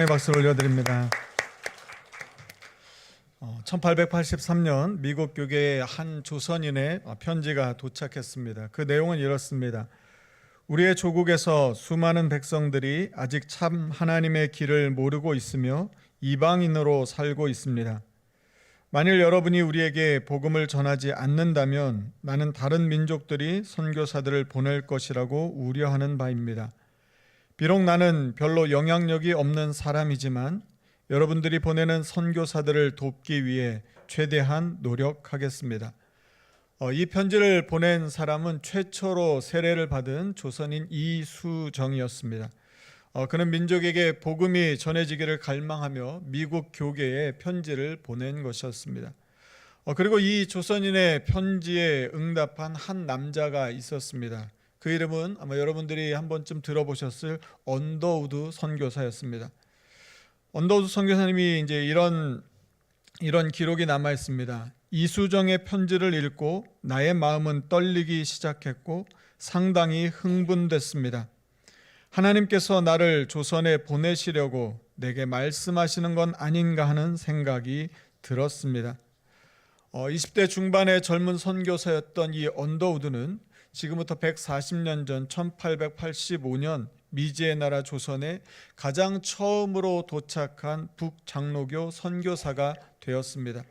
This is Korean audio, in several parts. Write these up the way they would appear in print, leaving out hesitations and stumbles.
박수를 올려드립니다. 1883년 미국 교계의 한 조선인의 편지가 도착했습니다. 그 내용은 이렇습니다. 우리의 조국에서 수많은 백성들이 아직 참 하나님의 길을 모르고 있으며 이방인으로 살고 있습니다. 만일 여러분이 우리에게 복음을 전하지 않는다면 나는 다른 민족들이 선교사들을 보낼 것이라고 우려하는 바입니다. 비록 나는 별로 영향력이 없는 사람이지만 여러분들이 보내는 선교사들을 돕기 위해 최대한 노력하겠습니다. 이 편지를 보낸 사람은 최초로 세례를 받은 조선인 이수정이었습니다. 그는 민족에게 복음이 전해지기를 갈망하며 미국 교계에 편지를 보낸 것이었습니다. 그리고 이 조선인의 편지에 응답한 한 남자가 있었습니다. 그 이름은 아마 여러분들이 한 번쯤 들어보셨을 언더우드 선교사였습니다. 언더우드 선교사님이 이제 이런 기록이 남아 있습니다. 이수정의 편지를 읽고 나의 마음은 떨리기 시작했고 상당히 흥분됐습니다. 하나님께서 나를 조선에 보내시려고 내게 말씀하시는 건 아닌가 하는 생각이 들었습니다. 20대 중반의 젊은 선교사였던 이 언더우드는 지금부터 140년 전 1885년 미지의 나라 조선에 가장 처음으로 도착한 북장로교 선교사가 되었습니다.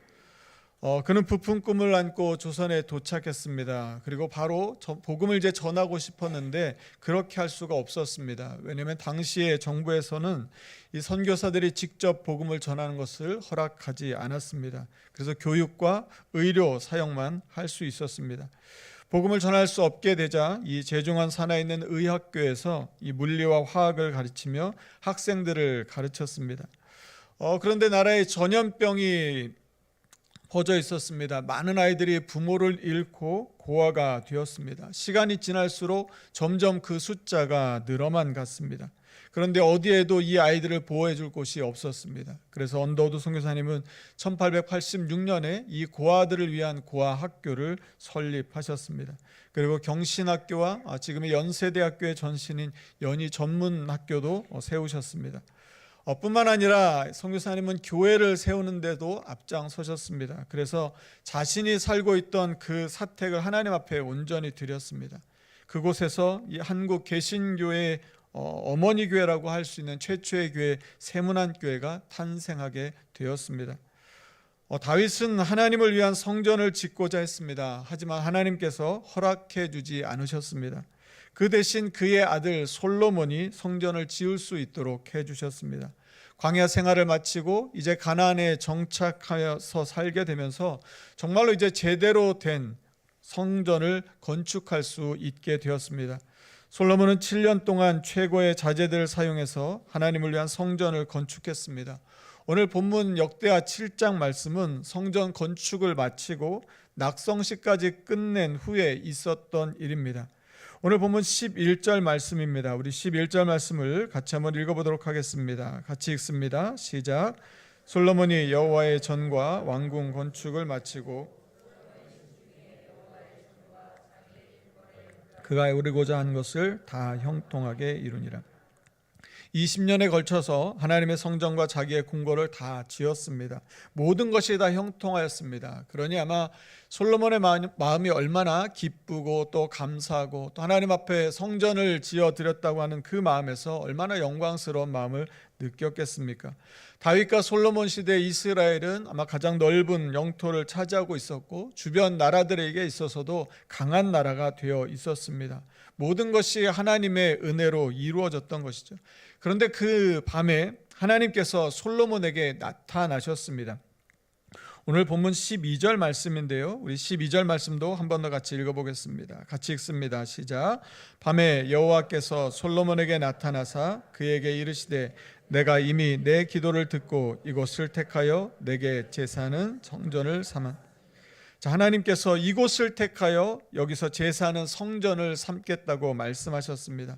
그는 부푼 꿈을 안고 조선에 도착했습니다. 그리고 바로 복음을 이제 전하고 싶었는데 그렇게 할 수가 없었습니다. 왜냐하면 당시에 정부에서는 이 선교사들이 직접 복음을 전하는 것을 허락하지 않았습니다. 그래서 교육과 의료 사역만 할 수 있었습니다. 복음을 전할 수 없게 되자 이 제중원 산하에 있는 의학교에서 이 물리와 화학을 가르치며 학생들을 가르쳤습니다. 그런데 나라에 전염병이 퍼져 있었습니다. 많은 아이들이 부모를 잃고 고아가 되었습니다. 시간이 지날수록 점점 그 숫자가 늘어만 갔습니다. 그런데 어디에도 이 아이들을 보호해 줄 곳이 없었습니다. 그래서 언더우드 선교사님은 1886년에 이 고아들을 위한 고아학교를 설립하셨습니다. 그리고 경신학교와 지금의 연세대학교의 전신인 연희전문학교도 세우셨습니다. 뿐만 아니라 선교사님은 교회를 세우는데도 앞장서셨습니다. 그래서 자신이 살고 있던 그 사택을 하나님 앞에 온전히 드렸습니다. 그곳에서 이 한국 개신교의 어머니 교회라고 할 수 있는 최초의 교회 세문안교회가 탄생하게 되었습니다. 다윗은 하나님을 위한 성전을 짓고자 했습니다. 하지만 하나님께서 허락해 주지 않으셨습니다. 그 대신 그의 아들 솔로몬이 성전을 지을 수 있도록 해주셨습니다. 광야 생활을 마치고 이제 가나안에 정착하여서 살게 되면서 정말로 이제 제대로 된 성전을 건축할 수 있게 되었습니다. 솔로몬은 7년 동안 최고의 자재들을 사용해서 하나님을 위한 성전을 건축했습니다. 오늘 본문 역대하 7장 말씀은 성전 건축을 마치고 낙성식까지 끝낸 후에 있었던 일입니다. 오늘 본문 11절 말씀입니다. 우리 11절 말씀을 같이 한번 읽어보도록 하겠습니다. 같이 읽습니다. 시작. 솔로몬이 여호와의 전과 왕궁 건축을 마치고 그가 이루고자 한 것을 다 형통하게 이루니라. 20년에 걸쳐서 하나님의 성전과 자기의 궁궐을 다 지었습니다. 모든 것이 다 형통하였습니다. 그러니 아마 솔로몬의 마음이 얼마나 기쁘고 또 감사하고 또 하나님 앞에 성전을 지어드렸다고 하는 그 마음에서 얼마나 영광스러운 마음을 느꼈겠습니까? 다윗과 솔로몬 시대 이스라엘은 아마 가장 넓은 영토를 차지하고 있었고 주변 나라들에게 있어서도 강한 나라가 되어 있었습니다. 모든 것이 하나님의 은혜로 이루어졌던 것이죠. 그런데 그 밤에 하나님께서 솔로몬에게 나타나셨습니다. 오늘 본문 12절 말씀인데요. 우리 12절 말씀도 한 번 더 같이 읽어보겠습니다. 같이 읽습니다. 시작. 밤에 여호와께서 솔로몬에게 나타나사 그에게 이르시되 내가 이미 내 기도를 듣고 이곳을 택하여 내게 제사하는 성전을 삼아. 자, 하나님께서 이곳을 택하여 여기서 제사하는 성전을 삼겠다고 말씀하셨습니다.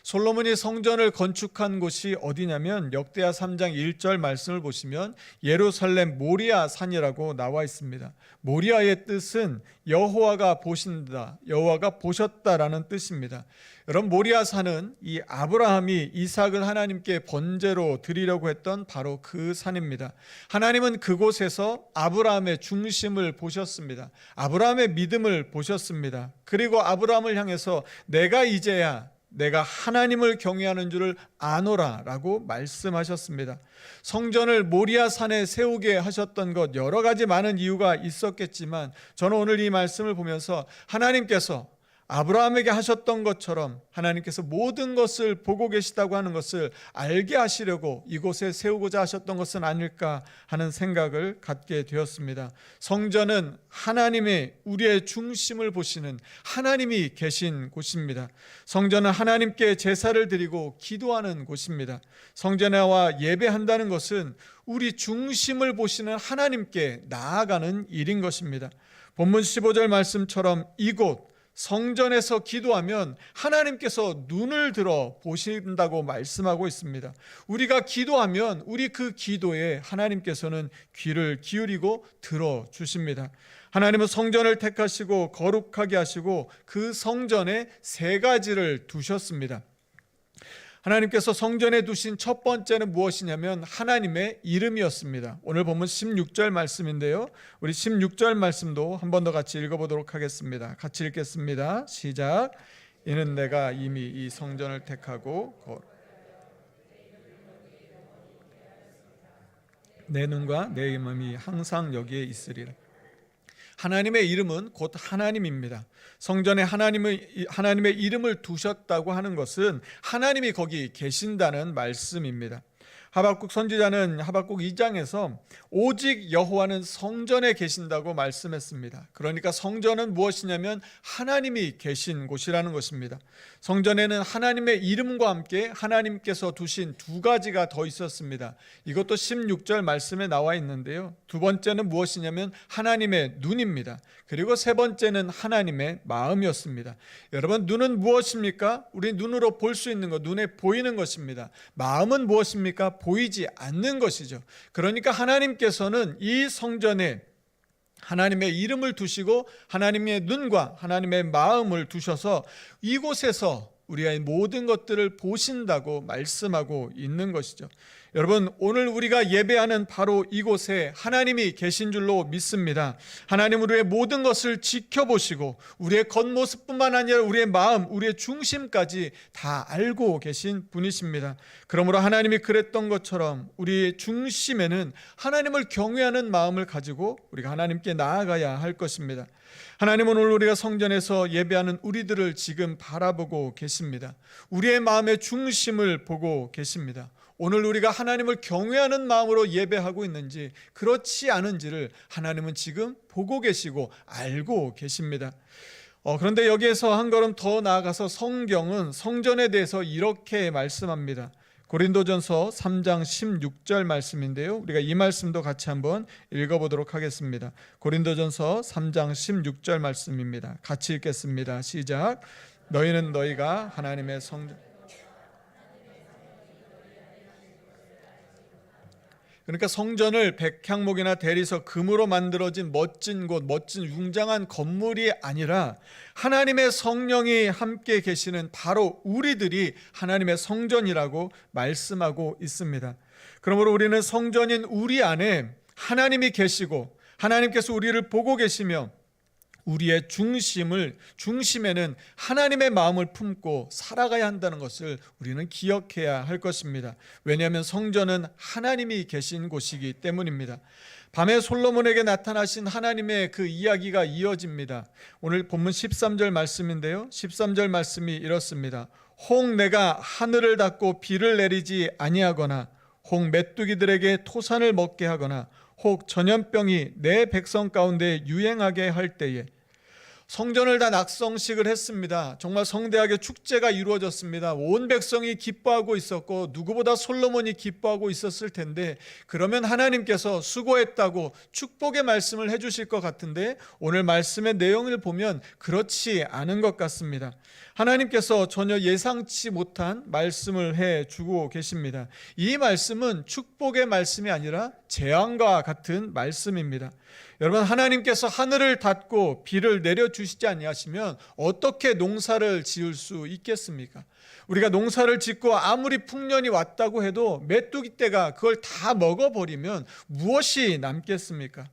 솔로몬이 성전을 건축한 곳이 어디냐면 역대하 3장 1절 말씀을 보시면 예루살렘 모리아 산이라고 나와 있습니다. 모리아의 뜻은 여호와가 보신다, 여호와가 보셨다라는 뜻입니다. 여러분, 모리아 산은 이 아브라함이 이삭을 하나님께 번제로 드리려고 했던 바로 그 산입니다. 하나님은 그곳에서 아브라함의 중심을 보셨습니다. 아브라함의 믿음을 보셨습니다. 그리고 아브라함을 향해서 내가 이제야 내가 하나님을 경외하는 줄을 아노라 라고 말씀하셨습니다. 성전을 모리아 산에 세우게 하셨던 것, 여러 가지 많은 이유가 있었겠지만 저는 오늘 이 말씀을 보면서 하나님께서 아브라함에게 하셨던 것처럼 하나님께서 모든 것을 보고 계시다고 하는 것을 알게 하시려고 이곳에 세우고자 하셨던 것은 아닐까 하는 생각을 갖게 되었습니다. 성전은 하나님의, 우리의 중심을 보시는 하나님이 계신 곳입니다. 성전은 하나님께 제사를 드리고 기도하는 곳입니다. 성전에 와 예배한다는 것은 우리 중심을 보시는 하나님께 나아가는 일인 것입니다. 본문 15절 말씀처럼 이곳 성전에서 기도하면 하나님께서 눈을 들어 보신다고 말씀하고 있습니다. 우리가 기도하면 우리 그 기도에 하나님께서는 귀를 기울이고 들어주십니다. 하나님은 성전을 택하시고 거룩하게 하시고 그 성전에 세 가지를 두셨습니다. 하나님께서 성전에 두신 첫 번째는 무엇이냐면 하나님의 이름이었습니다. 오늘 본문 16절 말씀인데요, 우리 16절 말씀도 한 번 더 같이 읽어보도록 하겠습니다. 같이 읽겠습니다. 시작. 이는 내가 이미 이 성전을 택하고 내 눈과 내 마음이 항상 여기에 있으리라. 하나님의 이름은 곧 하나님입니다. 성전에 하나님의 이름을 두셨다고 하는 것은 하나님이 거기 계신다는 말씀입니다. 하박국 선지자는 하박국 2장에서 오직 여호와는 성전에 계신다고 말씀했습니다. 그러니까 성전은 무엇이냐면 하나님이 계신 곳이라는 것입니다. 성전에는 하나님의 이름과 함께 하나님께서 두신 두 가지가 더 있었습니다. 이것도 16절 말씀에 나와 있는데요, 두 번째는 무엇이냐면 하나님의 눈입니다. 그리고 세 번째는 하나님의 마음이었습니다. 여러분, 눈은 무엇입니까? 우리 눈으로 볼 수 있는 것, 눈에 보이는 것입니다. 마음은 무엇입니까? 보이지 않는 것이죠. 그러니까 하나님께서는 이 성전에 하나님의 이름을 두시고 하나님의 눈과 하나님의 마음을 두셔서 이곳에서 우리의 모든 것들을 보신다고 말씀하고 있는 것이죠. 여러분, 오늘 우리가 예배하는 바로 이곳에 하나님이 계신 줄로 믿습니다. 하나님 우리의 모든 것을 지켜보시고 우리의 겉모습뿐만 아니라 우리의 마음, 우리의 중심까지 다 알고 계신 분이십니다. 그러므로 하나님이 그랬던 것처럼 우리의 중심에는 하나님을 경외하는 마음을 가지고 우리가 하나님께 나아가야 할 것입니다. 하나님은 오늘 우리가 성전에서 예배하는 우리들을 지금 바라보고 계십니다. 우리의 마음의 중심을 보고 계십니다. 오늘 우리가 하나님을 경외하는 마음으로 예배하고 있는지 그렇지 않은지를 하나님은 지금 보고 계시고 알고 계십니다. 그런데 여기에서 한 걸음 더 나아가서 성경은 성전에 대해서 이렇게 말씀합니다. 고린도전서 3장 16절 말씀인데요, 우리가 이 말씀도 같이 한번 읽어보도록 하겠습니다. 고린도전서 3장 16절 말씀입니다. 같이 읽겠습니다. 시작. 너희는 너희가 하나님의 성전, 그러니까 성전을 백향목이나 대리석, 금으로 만들어진 멋진 곳, 멋진 웅장한 건물이 아니라 하나님의 성령이 함께 계시는 바로 우리들이 하나님의 성전이라고 말씀하고 있습니다. 그러므로 우리는 성전인 우리 안에 하나님이 계시고 하나님께서 우리를 보고 계시며 우리의 중심에는 하나님의 마음을 품고 살아가야 한다는 것을 우리는 기억해야 할 것입니다. 왜냐하면 성전은 하나님이 계신 곳이기 때문입니다. 밤에 솔로몬에게 나타나신 하나님의 그 이야기가 이어집니다. 오늘 본문 13절 말씀인데요, 13절 말씀이 이렇습니다. 혹 내가 하늘을 닫고 비를 내리지 아니하거나 혹 메뚜기들에게 토산을 먹게 하거나 혹 전염병이 내 백성 가운데 유행하게 할 때에, 성전을 다 낙성식을 했습니다. 정말 성대하게 축제가 이루어졌습니다. 온 백성이 기뻐하고 있었고 누구보다 솔로몬이 기뻐하고 있었을 텐데, 그러면 하나님께서 수고했다고 축복의 말씀을 해주실 것 같은데 오늘 말씀의 내용을 보면 그렇지 않은 것 같습니다. 하나님께서 전혀 예상치 못한 말씀을 해주고 계십니다. 이 말씀은 축복의 말씀이 아니라 재앙과 같은 말씀입니다. 여러분, 하나님께서 하늘을 닫고 비를 내려주시지 아니하시면 어떻게 농사를 지을 수 있겠습니까? 우리가 농사를 짓고 아무리 풍년이 왔다고 해도 메뚜기 떼가 그걸 다 먹어버리면 무엇이 남겠습니까?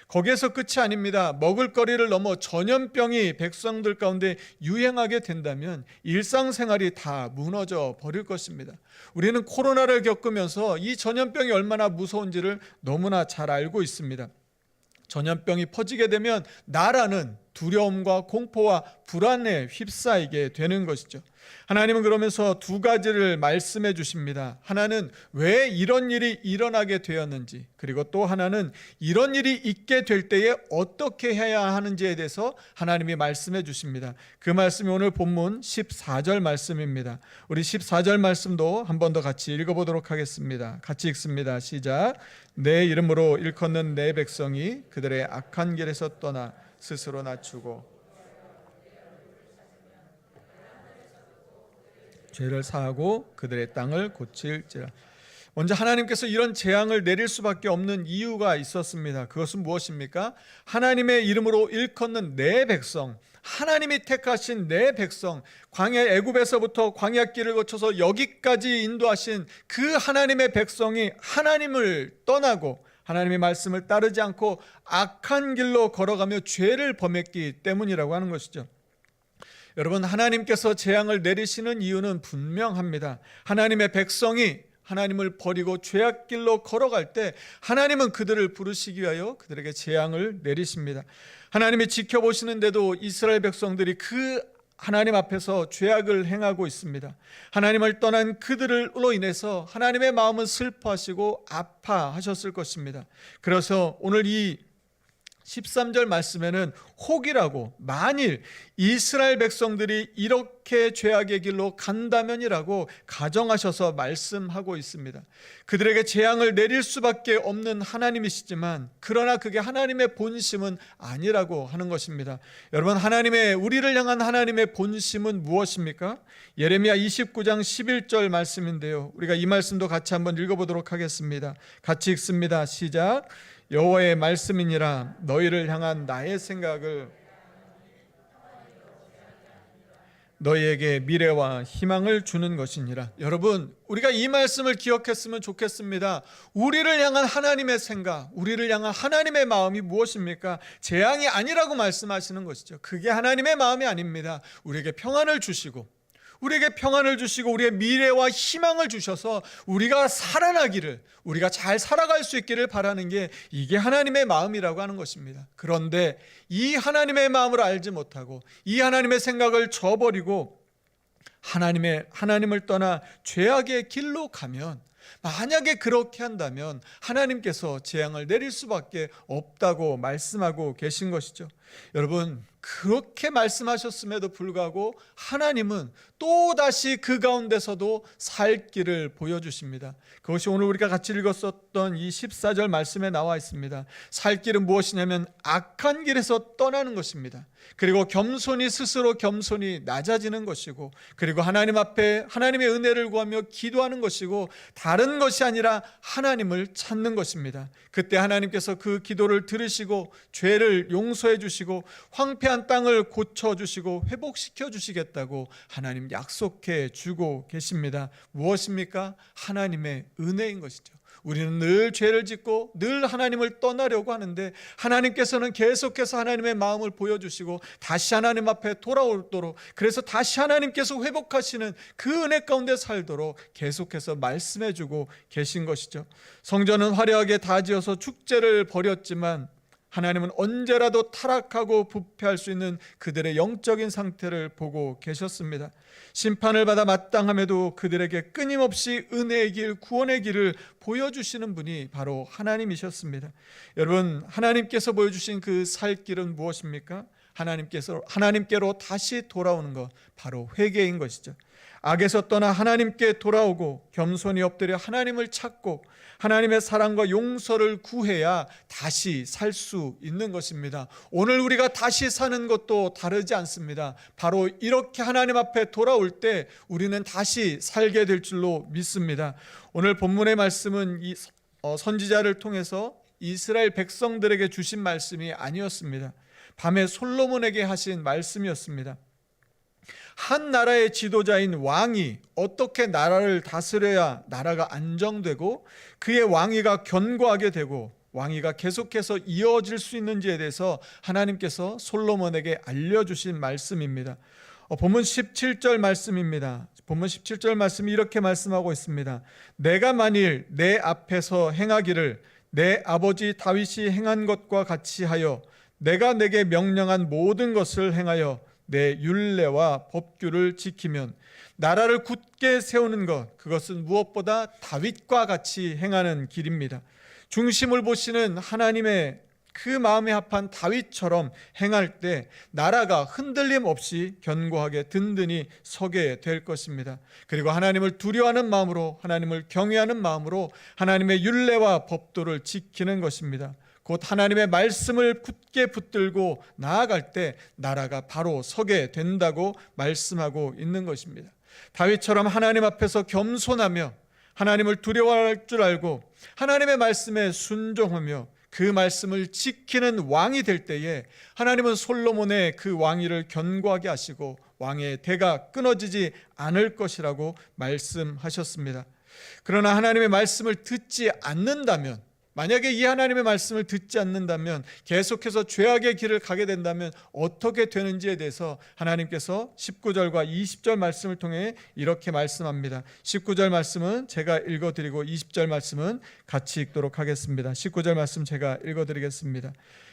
거기에서 끝이 아닙니다. 먹을거리를 넘어 전염병이 백성들 가운데 유행하게 된다면 일상생활이 다 무너져 버릴 것입니다. 우리는 코로나를 겪으면서 이 전염병이 얼마나 무서운지를 너무나 잘 알고 있습니다. 전염병이 퍼지게 되면 나라는 두려움과 공포와 불안에 휩싸이게 되는 것이죠. 하나님은 그러면서 두 가지를 말씀해 주십니다. 하나는 왜 이런 일이 일어나게 되었는지, 그리고 또 하나는 이런 일이 있게 될 때에 어떻게 해야 하는지에 대해서 하나님이 말씀해 주십니다. 그 말씀이 오늘 본문 14절 말씀입니다. 우리 14절 말씀도 한 번 더 같이 읽어보도록 하겠습니다. 같이 읽습니다. 시작. 내 이름으로 일컫는 내 백성이 그들의 악한 길에서 떠나 스스로 낮추고 죄를 사하고 그들의 땅을 고칠지라. 먼저 하나님께서 이런 재앙을 내릴 수밖에 없는 이유가 있었습니다. 그것은 무엇입니까? 하나님의 이름으로 일컫는 내 백성, 하나님이 택하신 내 백성, 광야 애굽에서부터 광야길을 거쳐서 여기까지 인도하신 그 하나님의 백성이 하나님을 떠나고 하나님의 말씀을 따르지 않고 악한 길로 걸어가며 죄를 범했기 때문이라고 하는 것이죠. 여러분, 하나님께서 재앙을 내리시는 이유는 분명합니다. 하나님의 백성이 하나님을 버리고 죄악길로 걸어갈 때 하나님은 그들을 부르시기 위하여 그들에게 재앙을 내리십니다. 하나님이 지켜보시는데도 이스라엘 백성들이 그 하나님 앞에서 죄악을 행하고 있습니다. 하나님을 떠난 그들로 인해서 하나님의 마음은 슬퍼하시고 아파하셨을 것입니다. 그래서 오늘 이 13절 말씀에는 혹이라고, 만일 이스라엘 백성들이 이렇게 죄악의 길로 간다면이라고 가정하셔서 말씀하고 있습니다. 그들에게 재앙을 내릴 수밖에 없는 하나님이시지만 그러나 그게 하나님의 본심은 아니라고 하는 것입니다. 여러분, 우리를 향한 하나님의 본심은 무엇입니까? 예레미야 29장 11절 말씀인데요, 우리가 이 말씀도 같이 한번 읽어보도록 하겠습니다. 같이 읽습니다. 시작. 여호와의 말씀이니라. 너희를 향한 나의 생각을 너희에게 미래와 희망을 주는 것이니라. 여러분, 우리가 이 말씀을 기억했으면 좋겠습니다. 우리를 향한 하나님의 생각, 우리를 향한 하나님의 마음이 무엇입니까? 재앙이 아니라고 말씀하시는 것이죠. 그게 하나님의 마음이 아닙니다. 우리에게 평안을 주시고 우리의 미래와 희망을 주셔서 우리가 살아나기를, 우리가 잘 살아갈 수 있기를 바라는 게 이게 하나님의 마음이라고 하는 것입니다. 그런데 이 하나님의 마음을 알지 못하고 이 하나님의 생각을 저버리고 하나님을 떠나 죄악의 길로 가면, 만약에 그렇게 한다면 하나님께서 재앙을 내릴 수밖에 없다고 말씀하고 계신 것이죠. 여러분, 그렇게 말씀하셨음에도 불구하고 하나님은 또다시 그 가운데서도 살 길을 보여주십니다. 그것이 오늘 우리가 같이 읽었었던 이 14절 말씀에 나와 있습니다. 살 길은 무엇이냐면 악한 길에서 떠나는 것입니다. 그리고 스스로 겸손히 낮아지는 것이고, 그리고 하나님 앞에 하나님의 은혜를 구하며 기도하는 것이고, 다른 것이 아니라 하나님을 찾는 것입니다. 그때 하나님께서 그 기도를 들으시고 죄를 용서해 주시고 황폐한 땅을 고쳐주시고 회복시켜 주시겠다고 하나님 약속해 주고 계십니다. 무엇입니까? 하나님의 은혜인 것이죠. 우리는 늘 죄를 짓고 늘 하나님을 떠나려고 하는데 하나님께서는 계속해서 하나님의 마음을 보여주시고 다시 하나님 앞에 돌아오도록, 그래서 다시 하나님께서 회복하시는 그 은혜 가운데 살도록 계속해서 말씀해주고 계신 것이죠. 성전은 화려하게 다 지어서 축제를 벌였지만 하나님은 언제라도 타락하고 부패할 수 있는 그들의 영적인 상태를 보고 계셨습니다. 심판을 받아 마땅함에도 그들에게 끊임없이 은혜의 길, 구원의 길을 보여주시는 분이 바로 하나님이셨습니다. 여러분, 하나님께서 보여주신 그 살 길은 무엇입니까? 하나님께로 다시 돌아오는 것, 바로 회개인 것이죠. 악에서 떠나 하나님께 돌아오고 겸손히 엎드려 하나님을 찾고 하나님의 사랑과 용서를 구해야 다시 살 수 있는 것입니다. 오늘 우리가 다시 사는 것도 다르지 않습니다. 바로 이렇게 하나님 앞에 돌아올 때 우리는 다시 살게 될 줄로 믿습니다. 오늘 본문의 말씀은 이 선지자를 통해서 이스라엘 백성들에게 주신 말씀이 아니었습니다. 밤에 솔로몬에게 하신 말씀이었습니다. 한 나라의 지도자인 왕이 어떻게 나라를 다스려야 나라가 안정되고 그의 왕위가 견고하게 되고 왕위가 계속해서 이어질 수 있는지에 대해서 하나님께서 솔로몬에게 알려주신 말씀입니다. 본문 17절 말씀입니다. 본문 17절 말씀이 이렇게 말씀하고 있습니다. 내가 만일 내 앞에서 행하기를 내 아버지 다윗이 행한 것과 같이 하여 내가 내게 명령한 모든 것을 행하여 내 율례와 법규를 지키면 나라를 굳게 세우는 것, 그것은 무엇보다 다윗과 같이 행하는 길입니다. 중심을 보시는 하나님의 그 마음에 합한 다윗처럼 행할 때 나라가 흔들림 없이 견고하게 든든히 서게 될 것입니다. 그리고 하나님을 두려워하는 마음으로, 하나님을 경외하는 마음으로 하나님의 율례와 법도를 지키는 것입니다. 곧 하나님의 말씀을 굳게 붙들고 나아갈 때 나라가 바로 서게 된다고 말씀하고 있는 것입니다. 다윗처럼 하나님 앞에서 겸손하며 하나님을 두려워할 줄 알고 하나님의 말씀에 순종하며 그 말씀을 지키는 왕이 될 때에 하나님은 솔로몬의 그 왕위를 견고하게 하시고 왕의 대가 끊어지지 않을 것이라고 말씀하셨습니다. 그러나 하나님의 말씀을 듣지 않는다면, 만약에 이 하나님의 말씀을 듣지 않는다면, 계속해서 죄악의 길을 가게 된다면 어떻게 되는지에 대해서 하나님께서 19절과 20절 말씀을 통해 이렇게 말씀합니다. 19절 말씀은 제가 읽어드리고 20절 말씀은 같이 읽도록 하겠습니다. 19절 말씀 제가 읽어드리겠습니다.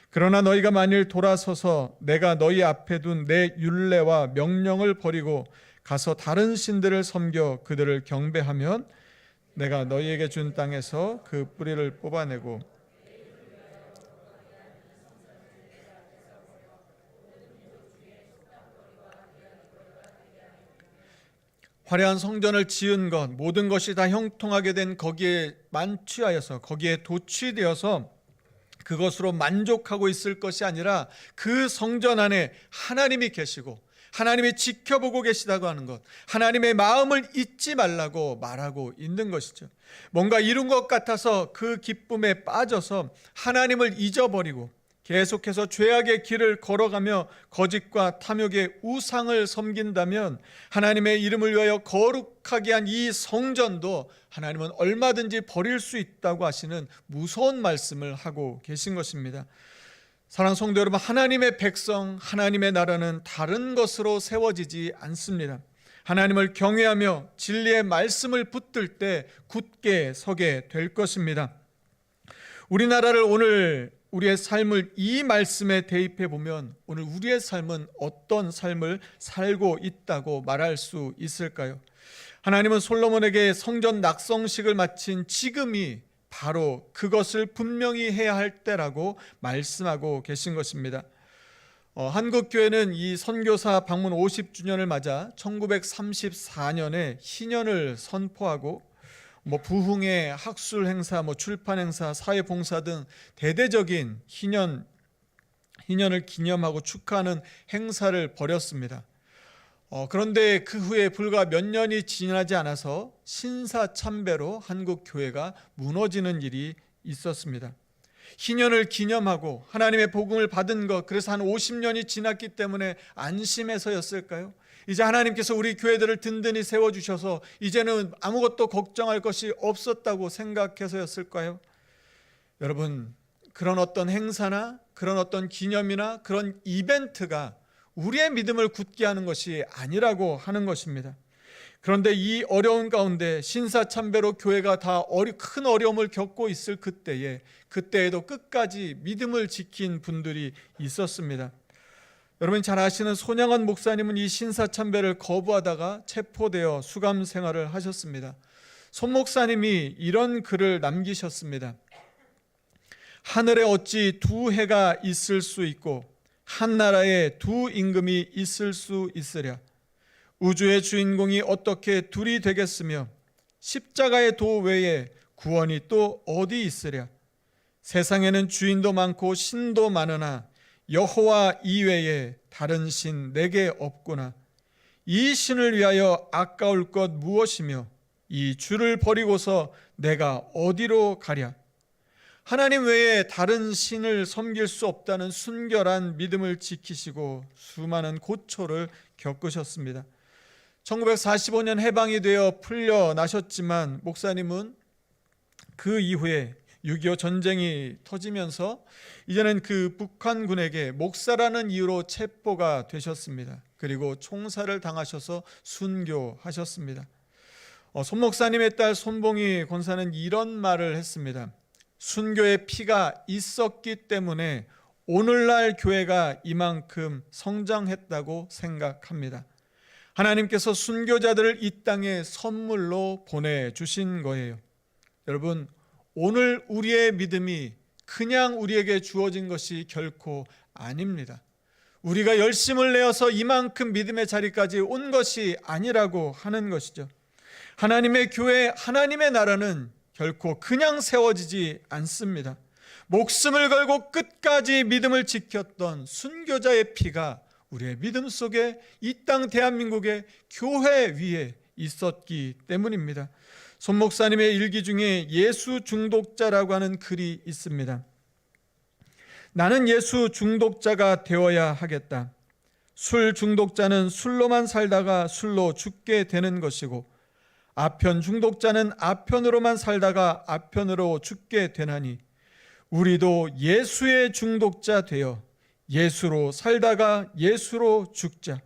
그러나 너희가 만일 돌아서서 내가 너희 앞에 둔 내 율례와 명령을 버리고 가서 다른 신들을 섬겨 그들을 경배하면 내가 너희에게 준 땅에서 그 뿌리를 뽑아내고 화려한 성전을 지은 것, 모든 것이 다 형통하게 된 거기에 만취하여서, 거기에 도취되어서 그것으로 만족하고 있을 것이 아니라 그 성전 안에 하나님이 계시고 하나님이 지켜보고 계시다고 하는 것, 하나님의 마음을 잊지 말라고 말하고 있는 것이죠. 뭔가 이룬 것 같아서 그 기쁨에 빠져서 하나님을 잊어버리고 계속해서 죄악의 길을 걸어가며 거짓과 탐욕의 우상을 섬긴다면 하나님의 이름을 위하여 거룩하게 한 이 성전도 하나님은 얼마든지 버릴 수 있다고 하시는 무서운 말씀을 하고 계신 것입니다. 사랑하는 성도 여러분, 하나님의 백성, 하나님의 나라는 다른 것으로 세워지지 않습니다. 하나님을 경외하며 진리의 말씀을 붙들 때 굳게 서게 될 것입니다. 우리나라를 오늘 우리의 삶을 이 말씀에 대입해 보면 오늘 우리의 삶은 어떤 삶을 살고 있다고 말할 수 있을까요? 하나님은 솔로몬에게 성전 낙성식을 마친 지금이 바로 그것을 분명히 해야 할 때라고 말씀하고 계신 것입니다. 한국교회는 이 선교사 방문 50주년을 맞아 1934년에 희년을 선포하고 부흥회, 학술 행사, 출판 행사, 사회봉사 등 대대적인 희년을 기념하고 축하하는 행사를 벌였습니다. 그런데 그 후에 불과 몇 년이 지나지 않아서 신사참배로 한국 교회가 무너지는 일이 있었습니다. 희년을 기념하고 하나님의 복음을 받은 것, 그래서 한 50년이 지났기 때문에 안심해서였을까요? 이제 하나님께서 우리 교회들을 든든히 세워주셔서 이제는 아무것도 걱정할 것이 없었다고 생각해서였을까요? 여러분, 그런 어떤 행사나 그런 어떤 기념이나 그런 이벤트가 우리의 믿음을 굳게 하는 것이 아니라고 하는 것입니다. 그런데 이 어려운 가운데 신사참배로 교회가 다 큰 어려움을 겪고 있을 그때에도 끝까지 믿음을 지킨 분들이 있었습니다. 여러분 잘 아시는 손양원 목사님은 이 신사참배를 거부하다가 체포되어 수감 생활을 하셨습니다. 손 목사님이 이런 글을 남기셨습니다. 하늘에 어찌 두 해가 있을 수 있고 한 나라에 두 임금이 있을 수 있으랴? 우주의 주인공이 어떻게 둘이 되겠으며 십자가의 도 외에 구원이 또 어디 있으랴? 세상에는 주인도 많고 신도 많으나 여호와 이외에 다른 신 내게 없구나. 이 신을 위하여 아까울 것 무엇이며 이 주를 버리고서 내가 어디로 가랴? 하나님 외에 다른 신을 섬길 수 없다는 순결한 믿음을 지키시고 수많은 고초를 겪으셨습니다. 1945년 해방이 되어 풀려나셨지만 목사님은 그 이후에 6.25 전쟁이 터지면서 이제는 그 북한군에게 목사라는 이유로 체포가 되셨습니다. 그리고 총살을 당하셔서 순교하셨습니다. 손 목사님의 딸 손봉희 권사는 이런 말을 했습니다. 순교의 피가 있었기 때문에 오늘날 교회가 이만큼 성장했다고 생각합니다. 하나님께서 순교자들을 이 땅에 선물로 보내주신 거예요. 여러분, 오늘 우리의 믿음이 그냥 우리에게 주어진 것이 결코 아닙니다. 우리가 열심을 내어서 이만큼 믿음의 자리까지 온 것이 아니라고 하는 것이죠. 하나님의 교회, 하나님의 나라는 결코 그냥 세워지지 않습니다. 목숨을 걸고 끝까지 믿음을 지켰던 순교자의 피가 우리의 믿음 속에 이 땅 대한민국의 교회 위에 있었기 때문입니다. 손 목사님의 일기 중에 예수 중독자라고 하는 글이 있습니다. 나는 예수 중독자가 되어야 하겠다. 술 중독자는 술로만 살다가 술로 죽게 되는 것이고 아편 중독자는 아편으로만 살다가 아편으로 죽게 되나니 우리도 예수의 중독자 되어 예수로 살다가 예수로 죽자.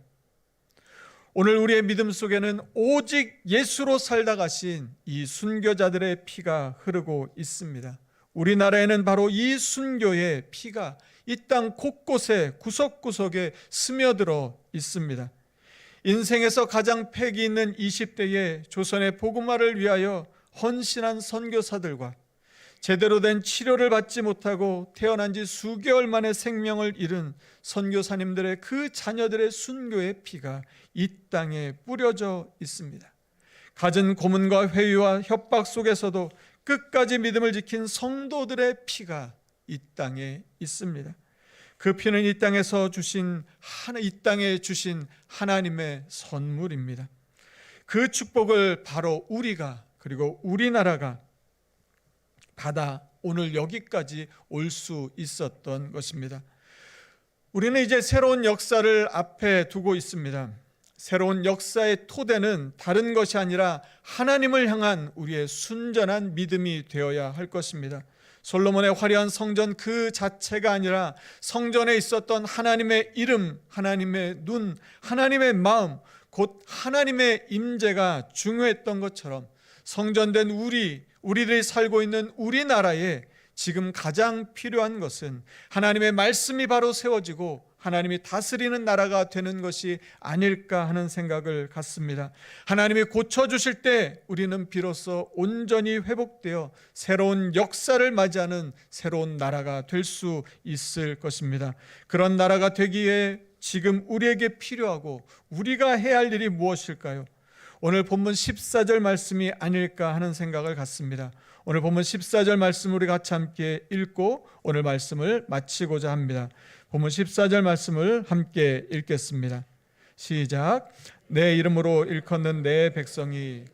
오늘 우리의 믿음 속에는 오직 예수로 살다 가신 이 순교자들의 피가 흐르고 있습니다. 우리나라에는 바로 이 순교의 피가 이 땅 곳곳에 구석구석에 스며들어 있습니다. 인생에서 가장 패기 있는 20대에 조선의 복음화를 위하여 헌신한 선교사들과 제대로 된 치료를 받지 못하고 태어난 지 수개월 만에 생명을 잃은 선교사님들의 그 자녀들의 순교의 피가 이 땅에 뿌려져 있습니다. 갖은 고문과 회유와 협박 속에서도 끝까지 믿음을 지킨 성도들의 피가 이 땅에 있습니다. 그 피는 이 땅에 주신 하나님의 선물입니다. 그 축복을 바로 우리가 그리고 우리나라가 받아 오늘 여기까지 올 수 있었던 것입니다. 우리는 이제 새로운 역사를 앞에 두고 있습니다. 새로운 역사의 토대는 다른 것이 아니라 하나님을 향한 우리의 순전한 믿음이 되어야 할 것입니다. 솔로몬의 화려한 성전 그 자체가 아니라 성전에 있었던 하나님의 이름, 하나님의 눈, 하나님의 마음, 곧 하나님의 임재가 중요했던 것처럼 성전된 우리들이 살고 있는 우리나라에 지금 가장 필요한 것은 하나님의 말씀이 바로 세워지고 하나님이 다스리는 나라가 되는 것이 아닐까 하는 생각을 갖습니다. 하나님이 고쳐주실 때 우리는 비로소 온전히 회복되어 새로운 역사를 맞이하는 새로운 나라가 될 수 있을 것입니다. 그런 나라가 되기에 지금 우리에게 필요하고 우리가 해야 할 일이 무엇일까요? 오늘 본문 14절 말씀이 아닐까 하는 생각을 갖습니다. 오늘 본문 14절 말씀을 우리 같이 함께 읽고 오늘 말씀을 마치고자 합니다. 본문 14절 말씀을 함께 읽겠습니다. 시작. 내 이름으로 일컫는 내 백성이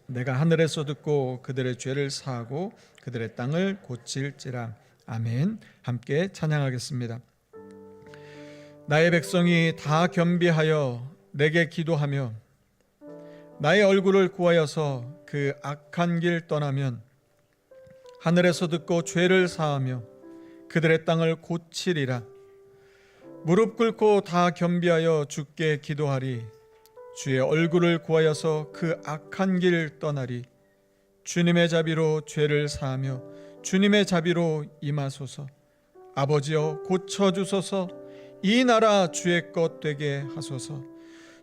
내가 하늘에서 듣고 그들의 죄를 사하고 그들의 땅을 고칠지라. 아멘. 함께 찬양하겠습니다. 나의 백성이 다 겸비하여 내게 기도하며 나의 얼굴을 구하여서 그 악한 길 떠나면 하늘에서 듣고 죄를 사하며 그들의 땅을 고치리라. 무릎 꿇고 다 겸비하여 주께 기도하리. 주의 얼굴을 구하여서 그 악한 길 떠나리. 주님의 자비로 죄를 사하며 주님의 자비로 임하소서. 아버지여 고쳐주소서. 이 나라 주의 것 되게 하소서.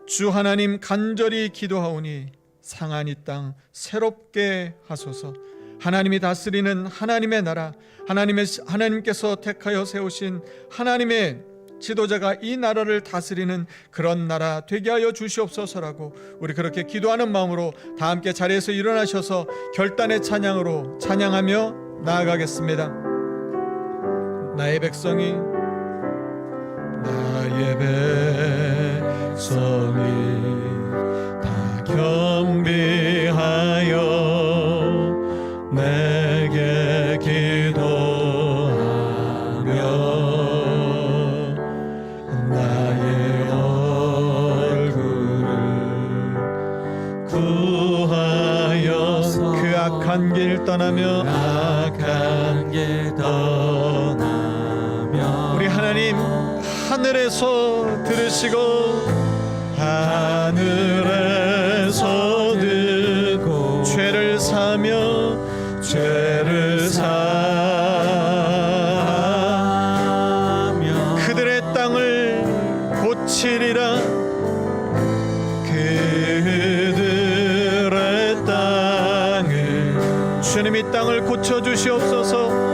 주 하나님 간절히 기도하오니 상한 이 땅 새롭게 하소서. 하나님이 다스리는 하나님의 나라, 하나님께서 택하여 세우신 하나님의 지도자가 이 나라를 다스리는 그런 나라 되게 하여 주시옵소서라고 우리 그렇게 기도하는 마음으로 다 함께 자리에서 일어나셔서 결단의 찬양으로 찬양하며 나아가겠습니다. 나의 백성이 다 겸비하여 내게 기도하며 나의 얼굴을 구하여서 그 악한 길 떠나며 우리 하나님 하늘에서 들으시고 하늘에서 듣고 죄를 사며 그들의 땅을 고치리라. 그들의 땅을 주님 이 땅을 고쳐주시옵소서.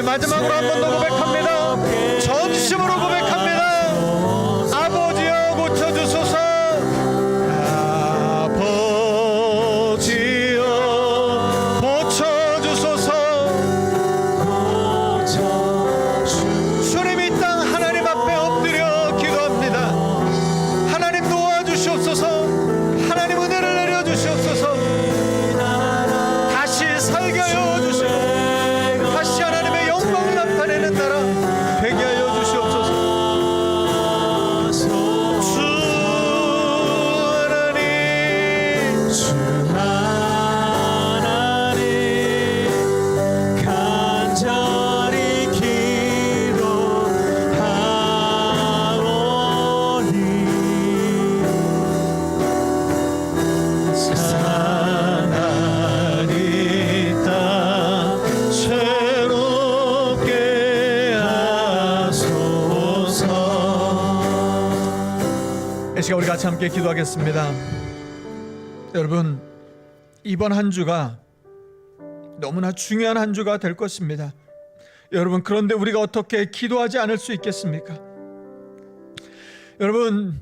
마지막으로 한 번 더 고백합니다. 전심으로 고백합니다. 아버지여 고쳐주소서. 아버지여 고쳐주소서. 주님 이 땅 하나님 앞에 엎드려 기도합니다. 하나님 도와주시옵소서. 하나님 은혜를 내려주시옵소서. 다시 살게 하여 주시옵소서. 다시 하나님의 영광을 나타내는 나라 되게 하여 주시옵소서. 주 하나님 간절히 기도하오니 사나리 땅 새롭게 하소서. 이 시간 우리 같이 함께 기도하겠습니다. 여러분, 이번 한 주가 너무나 중요한 한 주가 될 것입니다. 여러분, 그런데 우리가 어떻게 기도하지 않을 수 있겠습니까? 여러분,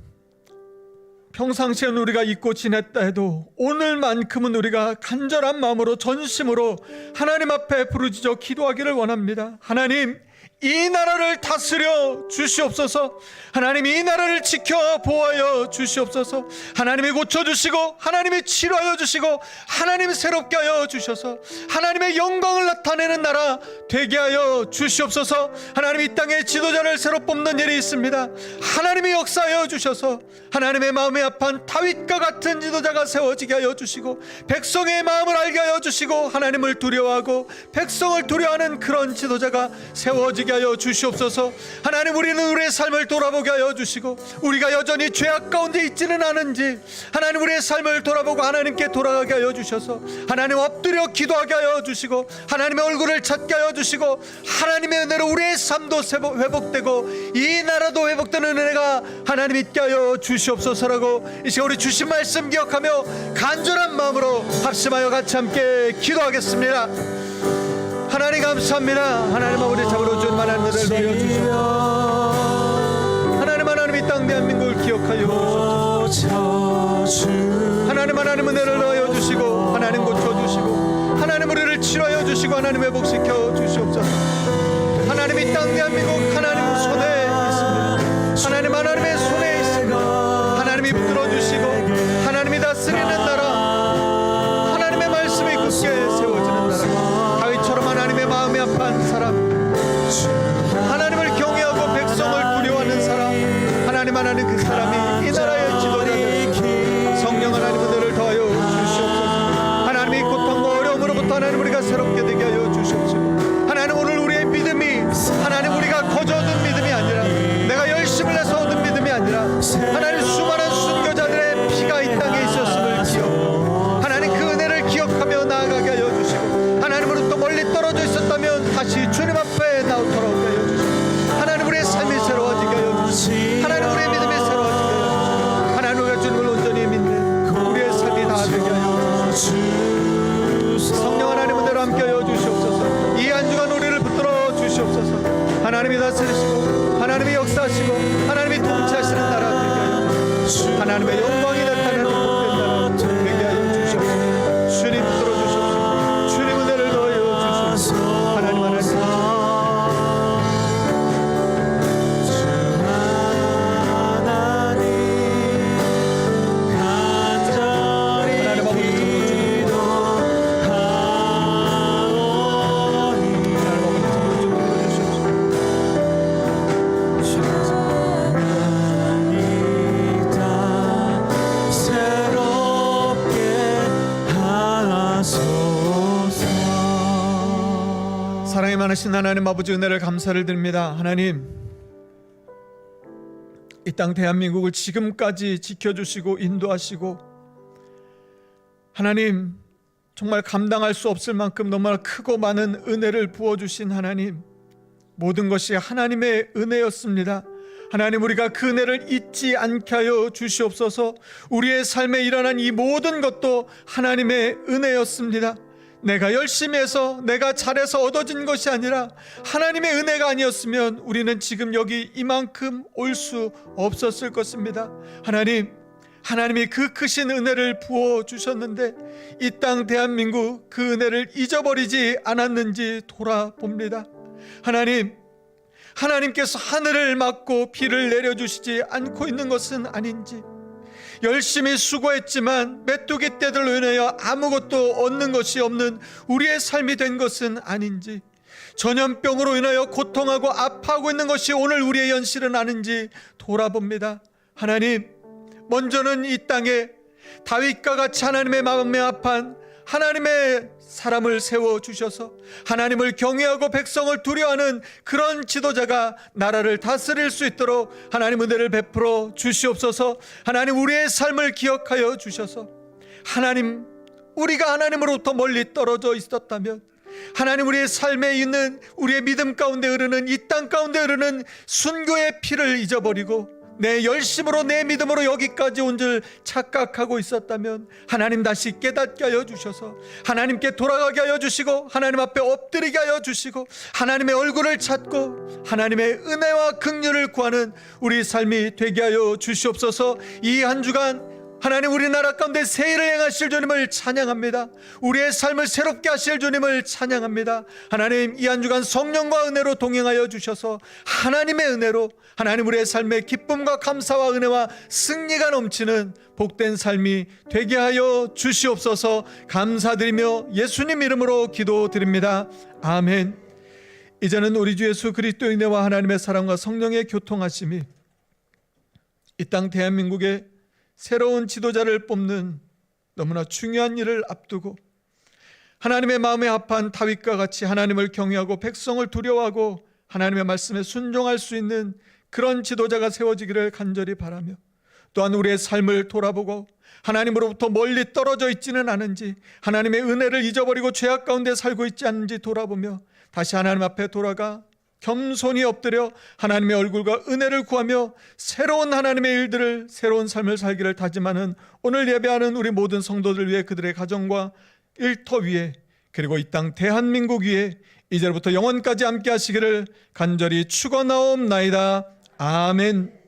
평상시에는 우리가 잊고 지냈다 해도 오늘만큼은 우리가 간절한 마음으로 전심으로 하나님 앞에 부르짖어 기도하기를 원합니다. 하나님, 이 나라를 다스려 주시옵소서. 하나님, 이 나라를 지켜 보호하여 주시옵소서. 하나님이 고쳐주시고 하나님이 치료하여 주시고 하나님 새롭게 하여 주셔서 하나님의 영광을 나타내는 나라 되게 하여 주시옵소서. 하나님, 이 땅에 지도자를 새로 뽑는 일이 있습니다. 하나님이 역사하여 주셔서 하나님의 마음에 합한 다윗과 같은 지도자가 세워지게 하여 주시고 백성의 마음을 알게 하여 주시고 하나님을 두려워하고 백성을 두려워하는 그런 지도자가 세워지게 하여 주시옵소서. 하나님, 우리는 우리의 삶을 돌아보게 하여 주시고 우리가 여전히 죄악 가운데 있지는 않은지 하나님, 우리의 삶을 돌아보고 하나님께 돌아가게 하여 주셔서 하나님 엎드려 기도하게 하여 주시고 하나님의 얼굴을 찾게 하여 주시고 하나님의 은혜로 우리의 삶도 회복되고 이 나라도 회복되는 은혜가 하나님 있게 하여 주시옵소서라고 이 시간 우리 주신 말씀 기억하며 간절한 마음으로 합심하여 같이 함께 기도하겠습니다. 하나님 감사합니다. 하나님 아버지, 잡으러 주는 하나님 은혜를 보여주시고 하나님 이 땅 대한민국을 기억하여 주옵소서. 하나님 은혜를 넣어 주시고 하나님 고쳐주시고 하나님 우리를 치료하여 주시고 하나님 회복시켜 주시옵소서. 하나님, 이 땅 대한민국 하나님 손에 있습니다. 하나님의 손에 있습니다. 하나님이 붙들어 주시고 하나님이 다스리는 나라, 하나님의 말씀이 굳게 세워지는 나라, 다윗처럼 하나님의 마음에 합한 사람, 하나님을 경외하고 백성을 두려워하는 사람, 하나님 그 사람이 이 나라의 지도자들, 성령 하나님 은혜를 더하여 주시옵소서. 하나님이 고통과 어려움으로부터 하나님 우리가 새롭게 되게 하여 주시옵소서. 하나님, 오늘 우리의 믿음이 하나님 우리가 거저 얻은 믿음이 아니라 내가 열심을 내서 얻은 믿음이 아니라 하나님 수많은 순교자들의 피가 이 땅에 있었음을 기억, 하나님 그 은혜를 기억하며 나아가게 하여 주시고 하나님으로부터 멀리 떨어져 있었다면 다시 주님 앞에 돌아오게 하여 주시고 하나님 우리의 삶이 새로워지게 하여 주시고 하나님 우리의 믿음이 새로워지게 하여 주시고 하나님 우리가 주님을 온전히 믿는 우리의 삶이 다 되게 하여 주시고 성령 하나님 은혜로 함께 하여 주시옵소서. 이 한 주간 우리를 붙들어 주시옵소서. 하나님이 다스리시고 하나님이 역사하시고 하나님이 통치하시는 나라 되게 하여 주시고 하나님의 영광이 나타나는 복된 나라 되게 하여 주시옵소서. 주님 붙들어 주시옵소서. 주님 은혜를 더하여 주시옵소서. 하나님 사랑이 많으신 하나님 아버지, 은혜를 감사를 드립니다. 하나님, 이 땅 대한민국을 지금까지 지켜주시고 인도하시고 하나님, 정말 감당할 수 없을 만큼 너무나 크고 많은 은혜를 부어주신 하나님, 모든 것이 하나님의 은혜였습니다. 하나님, 우리가 그 은혜를 잊지 않게 하여 주시옵소서. 우리의 삶에 일어난 이 모든 것도 하나님의 은혜였습니다. 내가 열심히 해서 내가 잘해서 얻어진 것이 아니라 하나님의 은혜가 아니었으면 우리는 지금 여기 이만큼 올 수 없었을 것입니다. 하나님이 그 크신 은혜를 부어주셨는데 이 땅 대한민국 그 은혜를 잊어버리지 않았는지 돌아봅니다. 하나님께서 하늘을 막고 비를 내려주시지 않고 있는 것은 아닌지, 열심히 수고했지만 메뚜기 떼들로 인하여 아무것도 얻는 것이 없는 우리의 삶이 된 것은 아닌지, 전염병으로 인하여 고통하고 아파하고 있는 것이 오늘 우리의 현실은 아닌지 돌아봅니다. 하나님, 먼저는 이 땅에 다윗과 같이 하나님의 마음에 합한 하나님의 사람을 세워주셔서 하나님을 경외하고 백성을 두려워하는 그런 지도자가 나라를 다스릴 수 있도록 하나님 은혜를 베풀어 주시옵소서. 하나님, 우리의 삶을 기억하여 주셔서 하나님, 우리가 하나님으로부터 멀리 떨어져 있었다면 하나님, 우리의 삶에 있는 우리의 믿음 가운데 흐르는 이 땅 가운데 흐르는 순교의 피를 잊어버리고 내 열심으로 내 믿음으로 여기까지 온 줄 착각하고 있었다면 하나님, 다시 깨닫게 하여 주셔서 하나님께 돌아가게 하여 주시고 하나님 앞에 엎드리게 하여 주시고 하나님의 얼굴을 찾고 하나님의 은혜와 긍휼을 구하는 우리 삶이 되게 하여 주시옵소서. 이 한 주간 하나님, 우리나라 가운데 새 일을 행하실 주님을 찬양합니다. 우리의 삶을 새롭게 하실 주님을 찬양합니다. 하나님, 이 한 주간 성령과 은혜로 동행하여 주셔서 하나님의 은혜로 하나님 우리의 삶에 기쁨과 감사와 은혜와 승리가 넘치는 복된 삶이 되게 하여 주시옵소서. 감사드리며 예수님 이름으로 기도드립니다. 아멘. 이제는 우리 주 예수 그리스도의 은혜와 하나님의 사랑과 성령의 교통하심이 이 땅 대한민국의 새로운 지도자를 뽑는 너무나 중요한 일을 앞두고 하나님의 마음에 합한 다윗과 같이 하나님을 경외하고 백성을 두려워하고 하나님의 말씀에 순종할 수 있는 그런 지도자가 세워지기를 간절히 바라며, 또한 우리의 삶을 돌아보고 하나님으로부터 멀리 떨어져 있지는 않은지, 하나님의 은혜를 잊어버리고 죄악 가운데 살고 있지 않은지 돌아보며 다시 하나님 앞에 돌아가 겸손히 엎드려 하나님의 얼굴과 은혜를 구하며 새로운 하나님의 일들을, 새로운 삶을 살기를 다짐하는 오늘 예배하는 우리 모든 성도들 위해, 그들의 가정과 일터 위에, 그리고 이 땅 대한민국 위에 이제부터 영원까지 함께 하시기를 간절히 축원하옵나이다. 아멘.